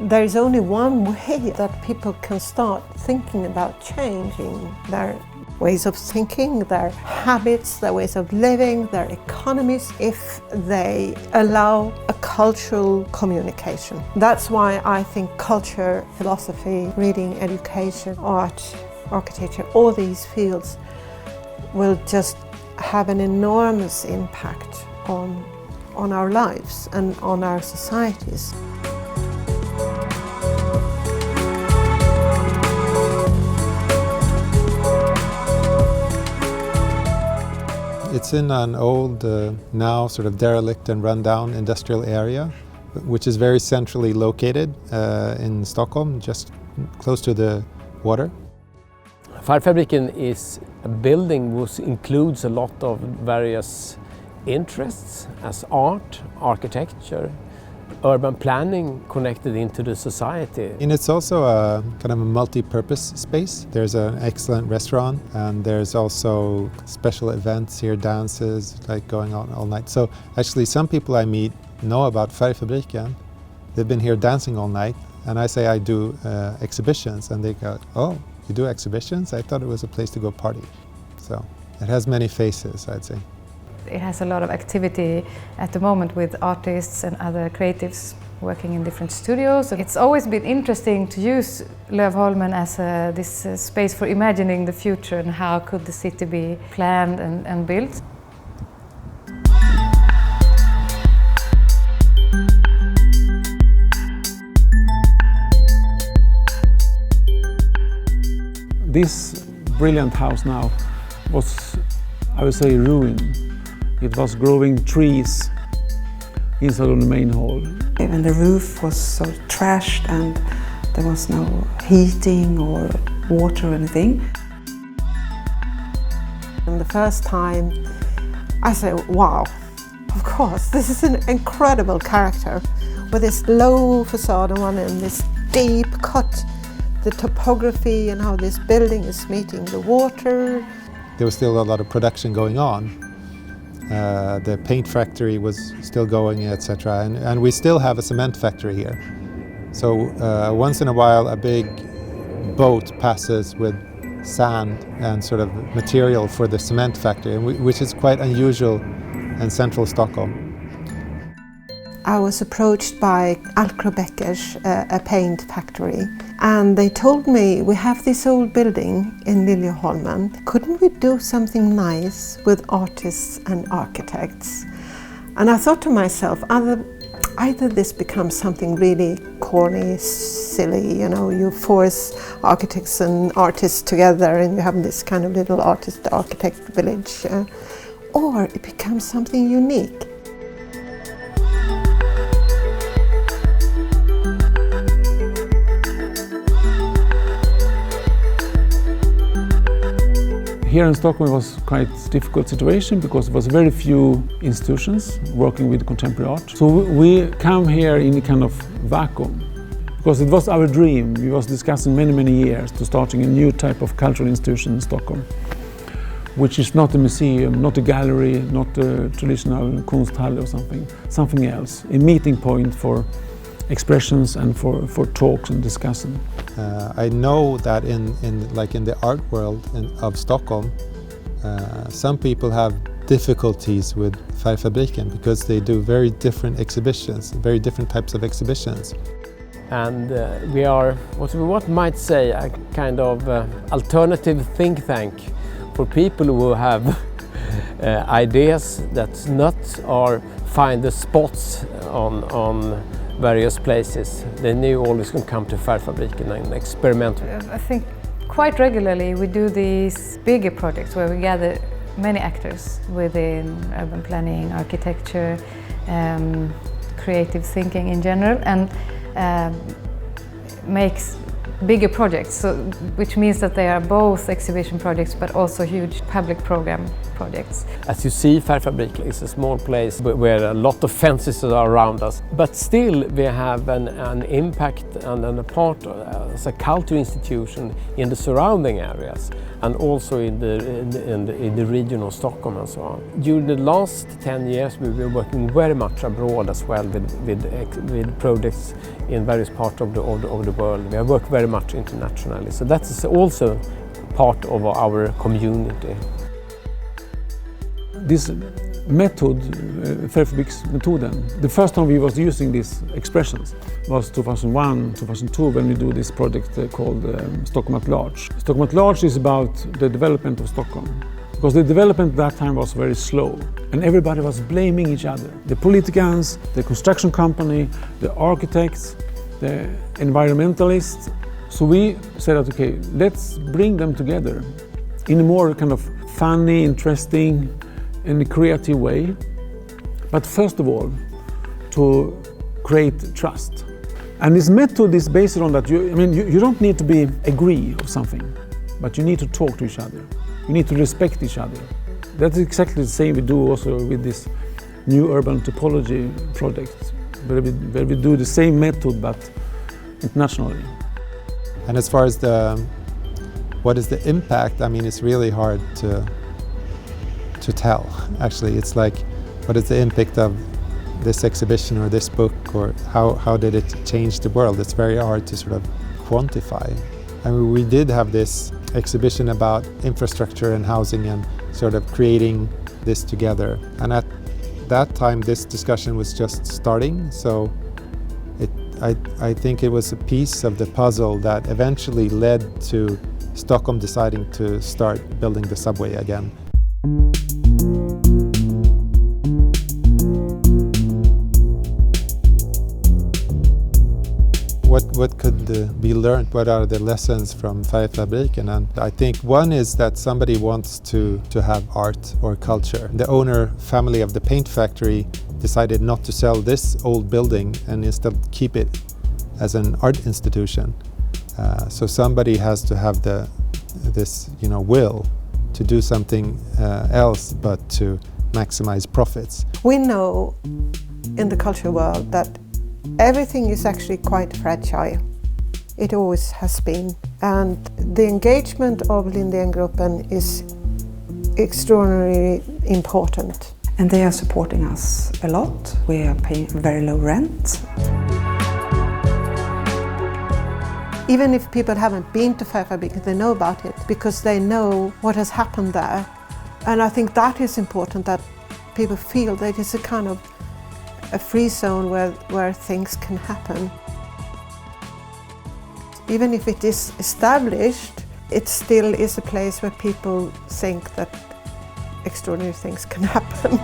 there is only one way that people can start thinking about changing their ways of thinking, their habits, their ways of living, their economies, if they allow a cultural communication. That's why I think culture, philosophy, reading, education, art, architecture, all these fields will just have an enormous impact on our lives and on our societies. It's in an old, now sort of derelict and run-down industrial area, which is very centrally located in Stockholm, just close to the water. Färgfabriken is a building which includes a lot of various interests as art, architecture, urban planning connected into the society. And it's also a kind of a multi-purpose space. There's an excellent restaurant and there's also special events here, dances like going on all night. So actually some people I meet know about Färgfabriken. They've been here dancing all night and I say I do exhibitions and they go, oh, you do exhibitions? I thought it was a place to go party. So it has many faces, I'd say. It has a lot of activity at the moment with artists and other creatives working in different studios. It's always been interesting to use Lövholmen as this space for imagining the future and how could the city be planned and built. This brilliant house now was, I would say, ruined. It was growing trees inside of the main hall. Even the roof was so trashed and there was no heating or water or anything. And the first time I said, wow, of course, this is an incredible character with this low facade on one end, this deep cut, the topography and how this building is meeting the water. There was still a lot of production going on. The paint factory was still going, etc. And we still have a cement factory here. So once in a while a big boat passes with sand and sort of material for the cement factory, which is quite unusual in central Stockholm. I was approached by Alcro-Beckers, a paint factory, and they told me, we have this old building in Lindéngruppen, couldn't we do something nice with artists and architects? And I thought to myself, either this becomes something really corny, silly, you know, you force architects and artists together and you have this kind of little artist-architect village, or it becomes something unique. Here in Stockholm it was quite a difficult situation because there was very few institutions working with contemporary art. So we come here in a kind of vacuum because it was our dream. We was discussing many years to starting a new type of cultural institution in Stockholm, which is not a museum, not a gallery, not a traditional Kunsthalle or something else. A meeting point for expressions and for talks and discussion. I know that in the art world of Stockholm, some people have difficulties with Färgfabriken because they do very different exhibitions, very different types of exhibitions. And we are what might say a kind of alternative think tank for people who have ideas that not find the spots on various places. They knew always can come to Färgfabriken and experiment. I think quite regularly we do these bigger projects where we gather many actors within urban planning, architecture, creative thinking in general, and makes bigger projects, so, which means that they are both exhibition projects but also huge public program projects. As you see, Färgfabriken is a small place where a lot of fences are around us, but still we have an impact and a part as a culture institution in the surrounding areas and also in the region of Stockholm and so on. During the last 10 years we've been working very much abroad as well with projects in various parts of the world. We have worked very much internationally, so that is also part of our community. This method, Färgfabriksmetoden, the first time we was using these expressions was 2001, 2002 when we do this project called Stockholm at Large. Stockholm at Large is about the development of Stockholm. Because the development at that time was very slow and everybody was blaming each other. The politicians, the construction company, the architects, the environmentalists. So we said, okay, let's bring them together in a more kind of funny, interesting and creative way. But first of all, to create trust. And this method is based on that you don't need to agree of something, but you need to talk to each other. You need to respect each other. That's exactly the same we do also with this new urban topology project, where we do the same method but internationally. And as far as what is the impact, I mean, it's really hard to tell. Actually, it's like, what is the impact of this exhibition or this book, or how did it change the world? It's very hard to sort of quantify. I mean, we did have this exhibition about infrastructure and housing and sort of creating this together. And at that time, this discussion was just starting, so I think it was a piece of the puzzle that eventually led to Stockholm deciding to start building the subway again. What could be learned? What are the lessons from Färgfabriken? And I think one is that somebody wants to have art or culture. The owner family of the paint factory decided not to sell this old building and instead keep it as an art institution. So somebody has to have this will to do something else, but to maximize profits. We know in the cultural world that everything is actually quite fragile. It always has been. And the engagement of Lindéngruppen is extraordinarily important. And they are supporting us a lot. We are paying very low rent. Even if people haven't been to Färgfabriken, they know about it because they know what has happened there. And I think that is important, that people feel that it's a kind of a free zone where things can happen. Even if it is established, it still is a place where people think that extraordinary things can happen.